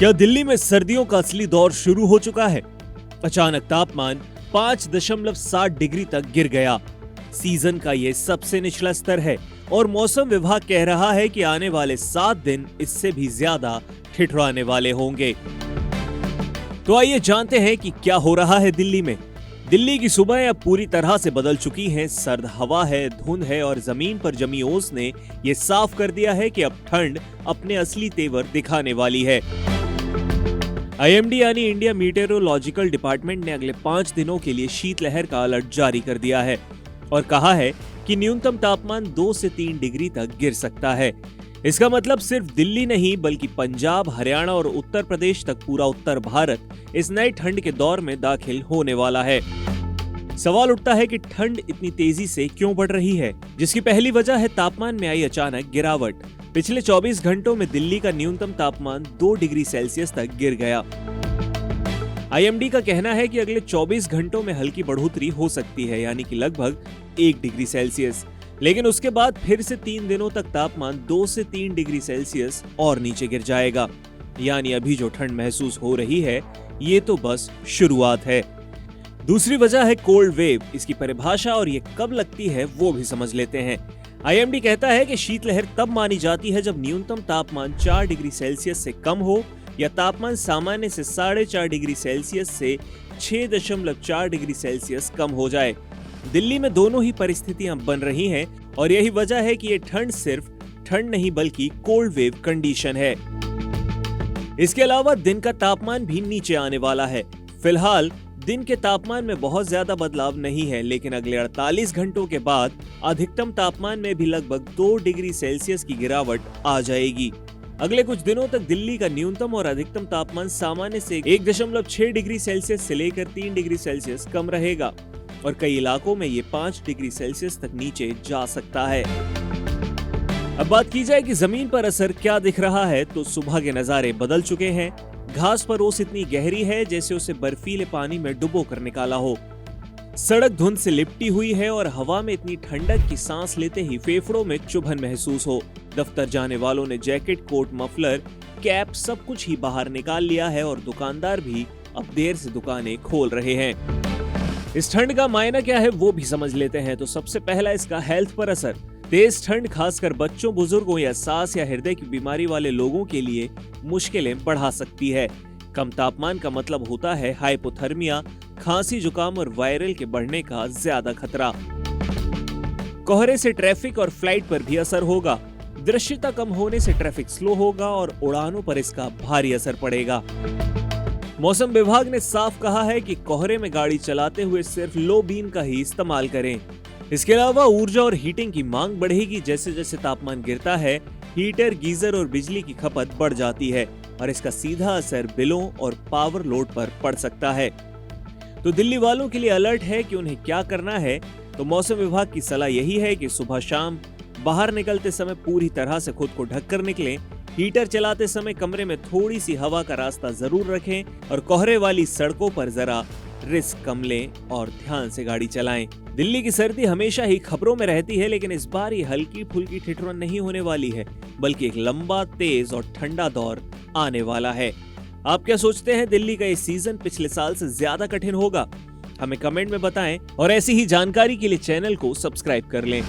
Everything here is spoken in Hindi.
क्या दिल्ली में सर्दियों का असली दौर शुरू हो चुका है? अचानक तापमान 5.7 डिग्री तक गिर गया। सीजन का ये सबसे निचला स्तर है और मौसम विभाग कह रहा है कि आने वाले 7 दिन इससे भी ज्यादा ठिठुराने वाले होंगे। तो आइए जानते हैं कि क्या हो रहा है दिल्ली में। दिल्ली की सुबह अब पूरी तरह से बदल चुकी हैं। सर्द हवा है, धुंध है और जमीन पर जमी ओस ने ये साफ कर दिया है कि अब ठंड अपने असली तेवर दिखाने वाली है। आईएमडी यानी इंडिया मीटेरोलॉजिकल डिपार्टमेंट ने अगले 5 दिनों के लिए शीतलहर का अलर्ट जारी कर दिया है और कहा है कि न्यूनतम तापमान 2 से 3 डिग्री तक गिर सकता है। इसका मतलब सिर्फ दिल्ली नहीं बल्कि पंजाब, हरियाणा और उत्तर प्रदेश तक पूरा उत्तर भारत इस नए ठंड के दौर में दाखिल होने वाला है। सवाल उठता है कि ठंड इतनी तेजी से क्यों बढ़ रही है, जिसकी पहली वजह है तापमान में आई अचानक गिरावट। पिछले 24 घंटों में दिल्ली का न्यूनतम तापमान 2 डिग्री सेल्सियस तक गिर गया। आईएमडी का कहना है कि अगले 24 घंटों में हल्की बढ़ोतरी हो सकती है, यानी कि लगभग 1 डिग्री सेल्सियस, लेकिन उसके बाद फिर से 3 दिनों तक तापमान 2 से 3 डिग्री सेल्सियस और नीचे गिर जाएगा। यानी अभी जो ठंड महसूस हो रही है ये तो बस शुरुआत है। दूसरी वजह है कोल्ड वेव। इसकी परिभाषा और ये कब लगती है वो भी समझ लेते हैं। आईएमडी कहता है कि शीतलहर तब मानी जाती है जब न्यूनतम तापमान 4 डिग्री सेल्सियस से कम हो या तापमान सामान्य से 4.5 डिग्री सेल्सियस से 6.4 डिग्री सेल्सियस कम हो जाए। दिल्ली में दोनों ही परिस्थितियां बन रही हैं और यही वजह है कि ये ठंड सिर्फ ठंड नहीं बल्कि कोल्ड वेव कंडीशन है। इसके अलावा दिन का तापमान भी नीचे आने वाला है। फिलहाल दिन के तापमान में बहुत ज्यादा बदलाव नहीं है, लेकिन अगले 48 घंटों के बाद अधिकतम तापमान में भी लगभग 2 डिग्री सेल्सियस की गिरावट आ जाएगी। अगले कुछ दिनों तक दिल्ली का न्यूनतम और अधिकतम तापमान सामान्य से 1.6 डिग्री सेल्सियस से लेकर 3 डिग्री सेल्सियस कम रहेगा और कई इलाकों में ये 5 डिग्री सेल्सियस तक नीचे जा सकता है। अब बात की जाए कि जमीन पर असर क्या दिख रहा है, तो सुबह के नजारे बदल चुके हैं। घास पर ओस इतनी गहरी है जैसे उसे बर्फीले पानी में डुबो कर निकाला हो। सड़क धुंध से लिपटी हुई है और हवा में इतनी ठंडक की सांस लेते ही फेफड़ों में चुभन महसूस हो। दफ्तर जाने वालों ने जैकेट, कोट, मफलर, कैप सब कुछ ही बाहर निकाल लिया है और दुकानदार भी अब देर से दुकानें खोल रहे हैं। इस ठंड का मायना क्या है वो भी समझ लेते हैं। तो सबसे पहला इसका हेल्थ पर असर। तेज ठंड खासकर बच्चों, बुजुर्गों या सांस या हृदय की बीमारी वाले लोगों के लिए मुश्किलें बढ़ा सकती है। कम तापमान का मतलब होता है हाइपोथर्मिया, खांसी, जुकाम और वायरल के बढ़ने का ज्यादा खतरा। कोहरे से ट्रैफिक और फ्लाइट पर भी असर होगा। दृश्यता कम होने से ट्रैफिक स्लो होगा और उड़ानों पर इसका भारी असर पड़ेगा। मौसम विभाग ने साफ कहा है कि कोहरे में गाड़ी चलाते हुए सिर्फ लो बीम का ही इस्तेमाल करें। इसके अलावा ऊर्जा और हीटिंग की मांग बढ़ेगी। जैसे जैसे तापमान गिरता है हीटर, गीजर और बिजली की खपत बढ़ जाती है और इसका सीधा असर बिलों और पावर लोड पर पड़ सकता है। तो दिल्ली वालों के लिए अलर्ट है कि उन्हें क्या करना है। तो मौसम विभाग की सलाह यही है कि सुबह शाम बाहर निकलते समय पूरी तरह से खुद को ढक कर निकलें। हीटर चलाते समय कमरे में थोड़ी सी हवा का रास्ता जरूर रखें और कोहरे वाली सड़कों पर जरा रिस्क कम लें और ध्यान से गाड़ी चलाएं। दिल्ली की सर्दी हमेशा ही खबरों में रहती है, लेकिन इस बार ये हल्की फुल्की ठिठुरन नहीं होने वाली है, बल्कि एक लंबा, तेज और ठंडा दौर आने वाला है। आप क्या सोचते हैं, दिल्ली का ये सीजन पिछले साल से ज्यादा कठिन होगा? हमें कमेंट में बताएं और ऐसी ही जानकारी के लिए चैनल को सब्सक्राइब कर लें।